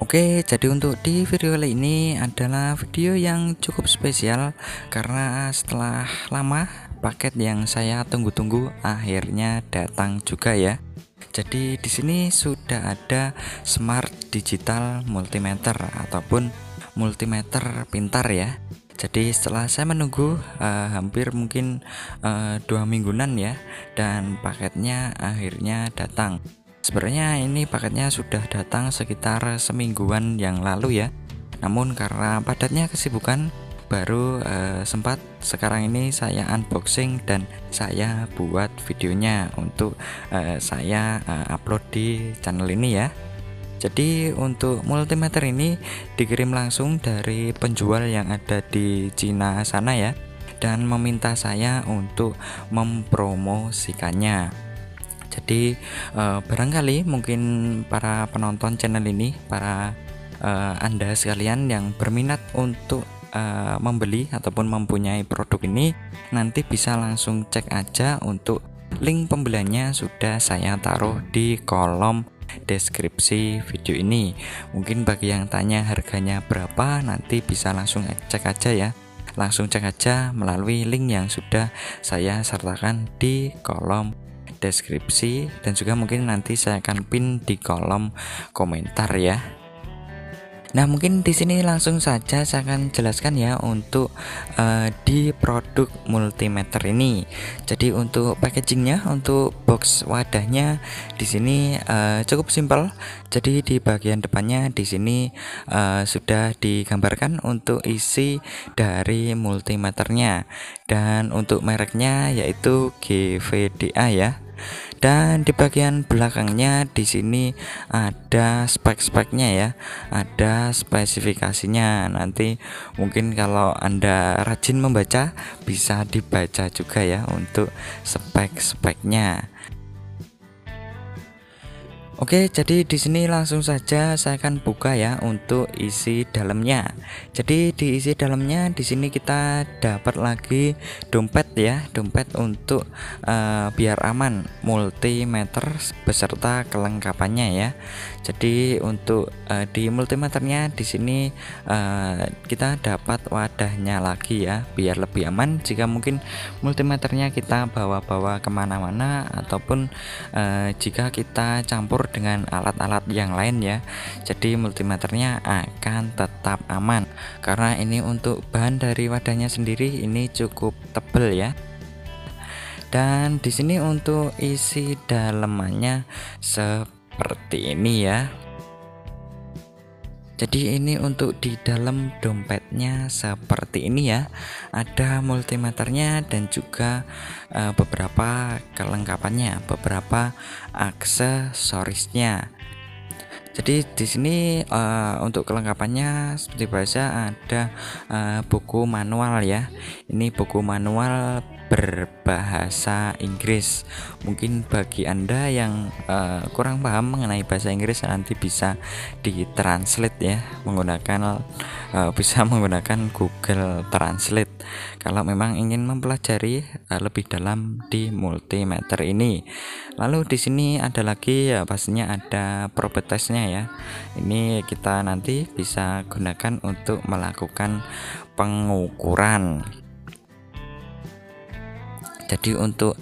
Oke, jadi untuk di video kali ini adalah video yang cukup spesial karena setelah lama paket yang saya tunggu-tunggu akhirnya datang juga ya. Jadi di sini sudah ada Smart Digital Multimeter ataupun multimeter pintar ya. Jadi setelah saya menunggu hampir mungkin 2 mingguan ya, dan paketnya akhirnya datang. Sebenarnya ini paketnya sudah datang sekitar semingguan yang lalu ya. Namun karena padatnya kesibukan baru sempat sekarang ini saya unboxing dan saya buat videonya untuk saya upload di channel ini ya. Jadi untuk multimeter ini dikirim langsung dari penjual yang ada di Cina sana ya, dan meminta saya untuk mempromosikannya. Jadi barangkali mungkin para penonton channel ini, para Anda sekalian yang berminat untuk membeli ataupun mempunyai produk ini, nanti bisa langsung cek aja untuk link pembeliannya sudah saya taruh di kolom deskripsi video ini. Mungkin bagi yang tanya harganya berapa, nanti bisa langsung cek aja ya. Langsung cek aja melalui link yang sudah saya sertakan di kolom deskripsi, dan juga mungkin nanti saya akan pin di kolom komentar ya. Nah, mungkin di sini langsung saja saya akan jelaskan ya untuk di produk multimeter ini. Jadi untuk packagingnya, untuk box wadahnya di sini cukup simpel. Jadi di bagian depannya di sini sudah digambarkan untuk isi dari multimeternya, dan untuk mereknya yaitu GVDA ya. Dan di bagian belakangnya di sini ada spek-speknya ya, ada spesifikasinya. Nanti mungkin kalau Anda rajin membaca bisa dibaca juga ya untuk spek-speknya. Oke, jadi di sini langsung saja saya akan buka ya untuk isi dalamnya. Jadi di isi dalamnya di sini kita dapat lagi dompet ya, dompet untuk biar aman, multimeter beserta kelengkapannya ya. Jadi untuk di multimeternya di sini kita dapat wadahnya lagi ya, biar lebih aman jika mungkin multimeternya kita bawa-bawa kemana-mana ataupun jika kita campur dengan alat-alat yang lain ya. Jadi multimeternya akan tetap aman karena ini untuk bahan dari wadahnya sendiri ini cukup tebal ya. Dan di sini untuk isi dalamannya seperti ini ya. Jadi ini untuk di dalam dompetnya seperti ini ya. Ada multimeternya dan juga beberapa kelengkapannya, beberapa aksesorisnya. Jadi di sini untuk kelengkapannya seperti biasa ada buku manual ya. Ini buku manual berbahasa Inggris. Mungkin bagi Anda yang kurang paham mengenai bahasa Inggris, nanti bisa ditranslate ya menggunakan bisa menggunakan Google Translate kalau memang ingin mempelajari lebih dalam di multimeter ini. Lalu di sini ada lagi ya, pastinya ada probe testnya ya. Ini kita nanti bisa gunakan untuk melakukan pengukuran. Jadi untuk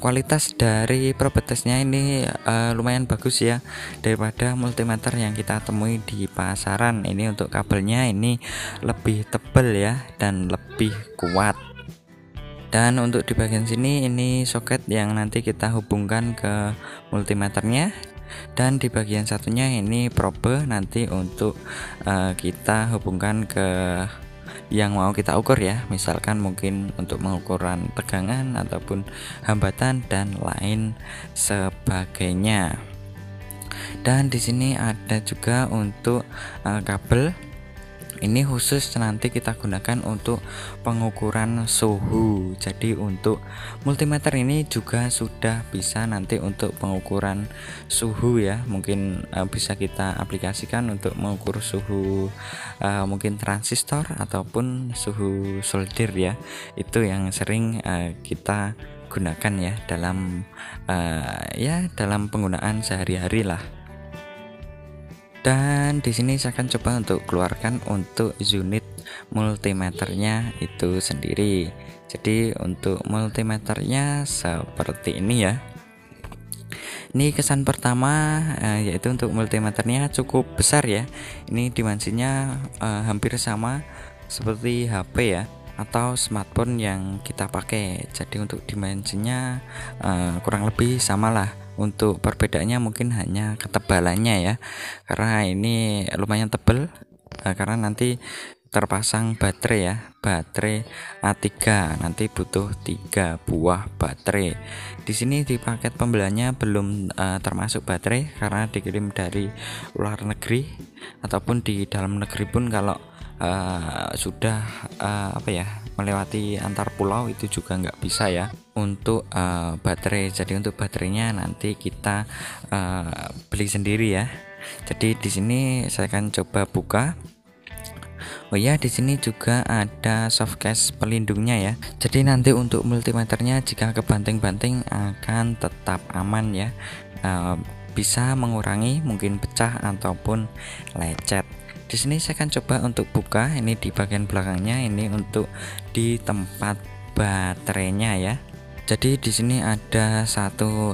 kualitas dari probe testnya ini lumayan bagus ya daripada multimeter yang kita temui di pasaran. Ini untuk kabelnya ini lebih tebal ya dan lebih kuat. Dan untuk di bagian sini ini soket yang nanti kita hubungkan ke multimeternya, dan di bagian satunya ini probe nanti untuk kita hubungkan ke yang mau kita ukur ya, misalkan mungkin untuk mengukuran tegangan ataupun hambatan dan lain sebagainya. Dan di sini ada juga untuk kabel. Ini khusus nanti kita gunakan untuk pengukuran suhu. Jadi untuk multimeter ini juga sudah bisa nanti untuk pengukuran suhu ya. Mungkin bisa kita aplikasikan untuk mengukur suhu mungkin transistor ataupun suhu solder ya. Itu yang sering kita gunakan ya dalam dalam penggunaan sehari-hari lah. Dan di sini saya akan coba untuk keluarkan untuk unit multimeternya itu sendiri. Jadi untuk multimeternya seperti ini ya. Ini kesan pertama yaitu untuk multimeternya cukup besar ya. Ini dimensinya hampir sama seperti HP ya atau smartphone yang kita pakai. Jadi untuk dimensinya kurang lebih samalah. Untuk perbedaannya mungkin hanya ketebalannya ya, karena ini lumayan tebal karena nanti terpasang baterai ya, baterai A3 nanti butuh 3 buah baterai. Di sini di paket pembeliannya belum termasuk baterai karena dikirim dari luar negeri, ataupun di dalam negeri pun kalau sudah melewati antar pulau itu juga nggak bisa ya untuk baterai. Jadi untuk baterainya nanti kita beli sendiri ya. Jadi di sini saya akan coba buka. Oh ya, di sini juga ada softcase pelindungnya ya. Jadi nanti untuk multimeternya jika kebanting-banting akan tetap aman ya. Bisa mengurangi mungkin pecah ataupun lecet. Di sini saya akan coba untuk buka. Ini di bagian belakangnya, ini untuk di tempat baterainya ya. Jadi di sini ada satu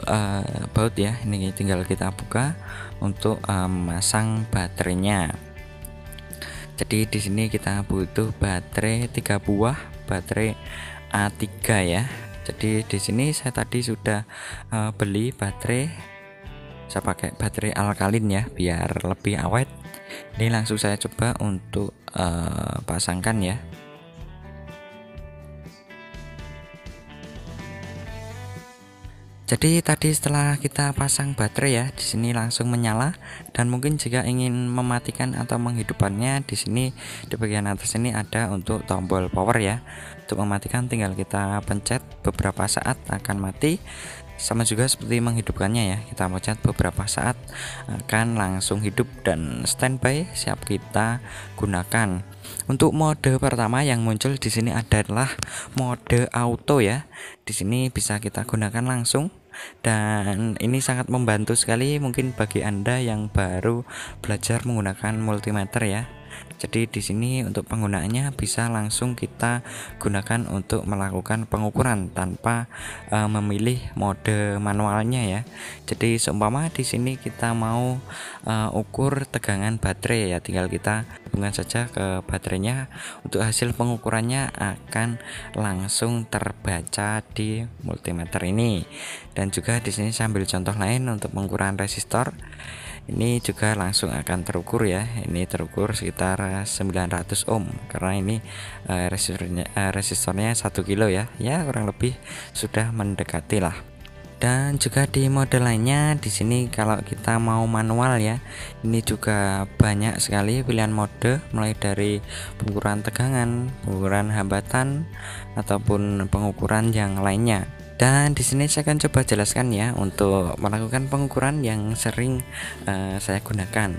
baut ya. Ini tinggal kita buka untuk memasang baterainya. Jadi di sini kita butuh baterai 3 buah, baterai A3 ya. Jadi di sini saya tadi sudah beli baterai. Saya pakai baterai alkalin ya biar lebih awet. Ini langsung saya coba untuk pasangkan ya. Jadi tadi setelah kita pasang baterai ya, di sini langsung menyala. Dan mungkin jika ingin mematikan atau menghidupkannya, di sini di bagian atas ini ada untuk tombol power ya. Untuk mematikan tinggal kita pencet beberapa saat akan mati. Sama juga seperti menghidupkannya ya, kita pencet beberapa saat akan langsung hidup dan standby siap kita gunakan. Untuk mode pertama yang muncul di sini adalah mode auto ya. Di sini bisa kita gunakan langsung, dan ini sangat membantu sekali mungkin bagi Anda yang baru belajar menggunakan multimeter ya. Jadi di sini untuk penggunaannya bisa langsung kita gunakan untuk melakukan pengukuran tanpa memilih mode manualnya ya. Jadi seumpama di sini kita mau ukur tegangan baterai ya, tinggal kita hubungkan saja ke baterainya. Untuk hasil pengukurannya akan langsung terbaca di multimeter ini. Dan juga di sini sambil contoh lain untuk pengukuran resistor. Ini juga langsung akan terukur ya. Ini terukur sekitar 900 ohm karena ini resistornya 1 kilo ya. Ya kurang lebih sudah mendekati lah. Dan juga di mode lainnya di sini kalau kita mau manual ya, ini juga banyak sekali pilihan mode, mulai dari pengukuran tegangan, pengukuran hambatan ataupun pengukuran yang lainnya. Dan di sini saya akan coba jelaskan ya untuk melakukan pengukuran yang sering saya gunakan.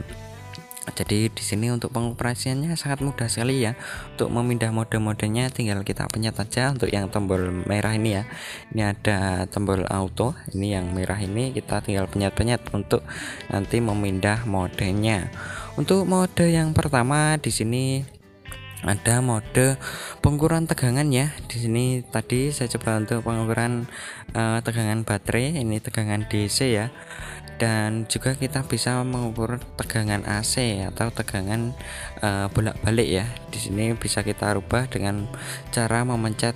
Jadi di sini untuk pengoperasiannya sangat mudah sekali ya. Untuk memindah mode-modenya tinggal kita pencet aja. Untuk yang tombol merah ini ya, ini ada tombol auto. Ini yang merah ini kita tinggal pencet-pencet untuk nanti memindah modenya. Untuk mode yang pertama di sini ada mode pengukuran tegangan ya. Di sini tadi saya coba untuk pengukuran tegangan baterai, ini tegangan DC ya. Dan juga kita bisa mengukur tegangan AC atau tegangan bolak-balik ya. Di sini bisa kita rubah dengan cara memencet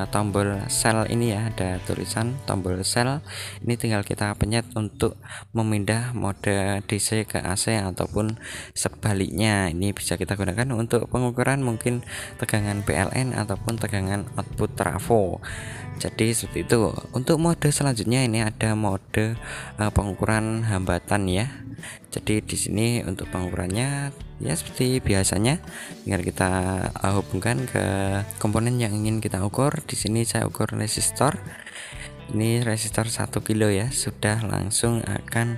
tombol sel ini ya, ada tulisan tombol sel. Ini tinggal kita pencet untuk memindah mode DC ke AC ataupun sebaliknya. Ini bisa kita gunakan untuk pengukuran mungkin tegangan PLN ataupun tegangan output trafo. Jadi seperti itu. Untuk mode selanjutnya ini ada mode pengukuran hambatan ya. Jadi di sini untuk pengukurannya ya seperti biasanya, tinggal kita hubungkan ke komponen yang ingin kita ukur. Di sini saya ukur resistor. Ini resistor 1 kilo ya, sudah langsung akan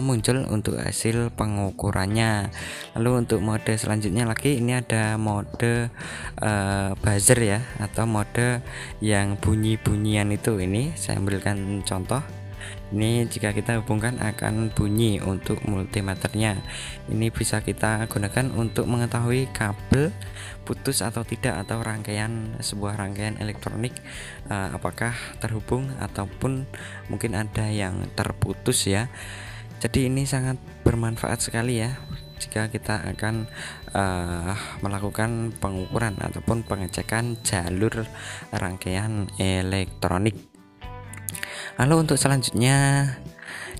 muncul untuk hasil pengukurannya. Lalu untuk mode selanjutnya lagi ini ada mode buzzer ya, atau mode yang bunyi-bunyian itu. Ini saya ambilkan contoh. Ini jika kita hubungkan akan bunyi untuk multimeternya. Ini bisa kita gunakan untuk mengetahui kabel putus atau tidak, atau sebuah rangkaian elektronik apakah terhubung ataupun mungkin ada yang terputus ya. Jadi ini sangat bermanfaat sekali ya jika kita akan melakukan pengukuran ataupun pengecekan jalur rangkaian elektronik. Lalu untuk selanjutnya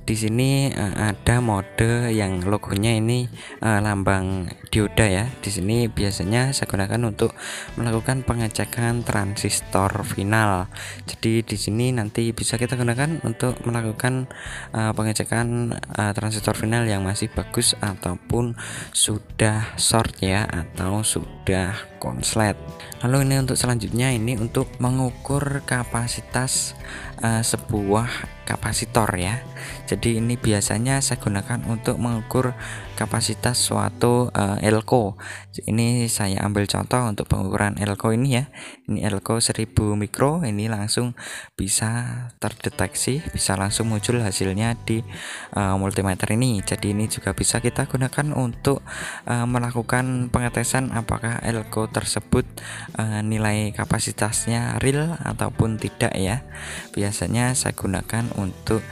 di sini ada mode yang logonya ini lambang dioda ya. Di sini biasanya saya gunakan untuk melakukan pengecekan transistor final. Jadi di sini nanti bisa kita gunakan untuk melakukan pengecekan transistor final yang masih bagus ataupun sudah short ya, atau sudah konslet. Lalu ini untuk selanjutnya ini untuk mengukur kapasitas sebuah kapasitor ya. Jadi ini biasanya saya gunakan untuk mengukur kapasitas suatu elko. Ini saya ambil contoh untuk pengukuran elko ini ya. Ini elko 1000 mikro, ini langsung bisa terdeteksi, bisa langsung muncul hasilnya di multimeter ini. Jadi ini juga bisa kita gunakan untuk melakukan pengetesan apakah elko tersebut nilai kapasitasnya real ataupun tidak ya. Biasanya saya gunakan untuk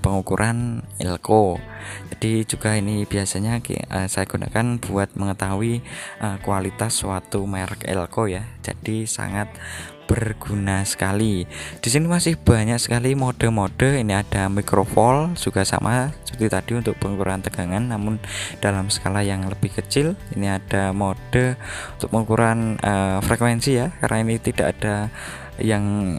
pengukuran elko. Jadi juga ini biasanya saya gunakan buat mengetahui kualitas suatu merek elko ya. Jadi sangat berguna sekali. Di sini masih banyak sekali mode-mode. Ini ada microvolt juga sama seperti tadi untuk pengukuran tegangan, namun dalam skala yang lebih kecil. Ini ada mode untuk pengukuran frekuensi ya, karena ini tidak ada yang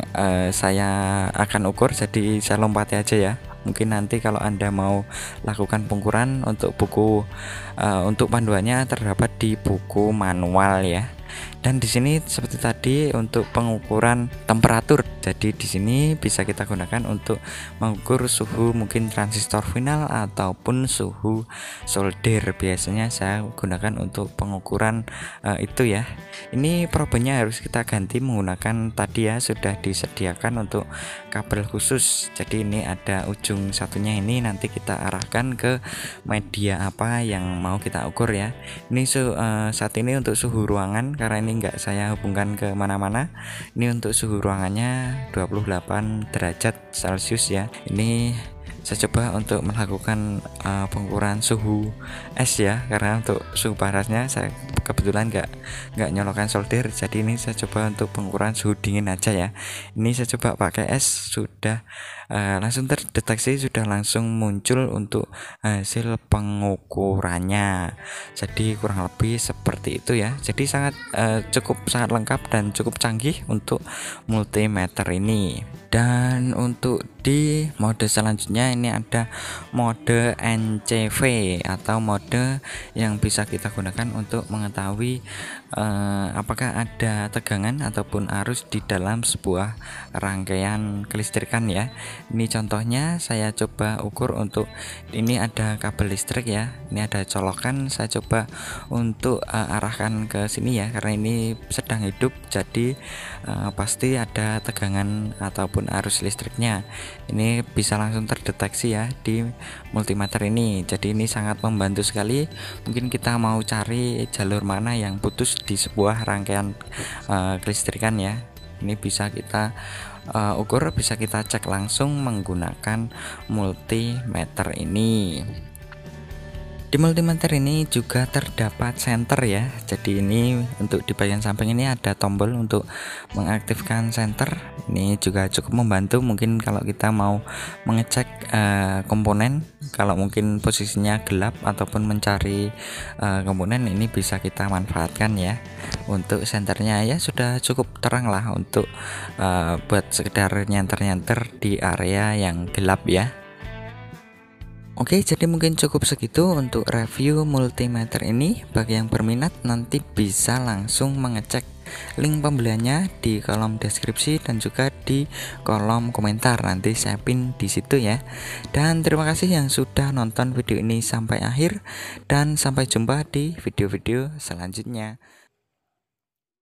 saya akan ukur, jadi saya lompati aja ya. Mungkin nanti kalau Anda mau lakukan pengukuran untuk buku untuk panduannya terdapat di buku manual ya. Dan di sini seperti tadi untuk pengukuran temperatur. Jadi di sini bisa kita gunakan untuk mengukur suhu mungkin transistor final ataupun suhu solder. Biasanya saya gunakan untuk pengukuran itu ya. Ini probenya harus kita ganti menggunakan tadi ya, sudah disediakan untuk kabel khusus. Jadi ini ada ujung satunya, ini nanti kita arahkan ke media apa yang mau kita ukur ya. Ini saat ini untuk suhu ruangan, karena ini enggak saya hubungkan ke mana-mana. Ini untuk suhu ruangannya 28 derajat Celcius ya. Ini saya coba untuk melakukan pengukuran suhu es ya, karena untuk suhu panasnya saya kebetulan nggak nyolokan solder. Jadi ini saya coba untuk pengukuran suhu dingin aja ya. Ini saya coba pakai es, sudah langsung terdeteksi, sudah langsung muncul untuk hasil pengukurannya. Jadi kurang lebih seperti itu ya. Jadi sangat sangat lengkap dan cukup canggih untuk multimeter ini. Dan untuk di mode selanjutnya ini ada mode NCV atau mode yang bisa kita gunakan untuk mengetahui apakah ada tegangan ataupun arus di dalam sebuah rangkaian kelistrikan ya. Ini contohnya saya coba ukur untuk ini ada kabel listrik ya. Ini ada colokan, saya coba untuk arahkan ke sini ya, karena ini sedang hidup, jadi pasti ada tegangan ataupun arus listriknya. Ini bisa langsung terdeteksi ya di multimeter ini. Jadi ini sangat membantu sekali. Mungkin kita mau cari jalur mana yang putus di sebuah rangkaian kelistrikan ya. Ini bisa kita ukur, bisa kita cek langsung menggunakan multimeter ini. Di multimeter ini juga terdapat senter ya. Jadi ini untuk di bagian samping ini ada tombol untuk mengaktifkan senter. Ini juga cukup membantu mungkin kalau kita mau mengecek komponen, kalau mungkin posisinya gelap ataupun mencari komponen, ini bisa kita manfaatkan ya. Untuk senternya ya sudah cukup terang lah untuk buat sekedar nyenter-nyenter di area yang gelap ya. Oke, jadi mungkin cukup segitu untuk review multimeter ini. Bagi yang berminat nanti bisa langsung mengecek link pembeliannya di kolom deskripsi dan juga di kolom komentar. Nanti saya pin di situ ya. Dan terima kasih yang sudah nonton video ini sampai akhir, dan sampai jumpa di video-video selanjutnya.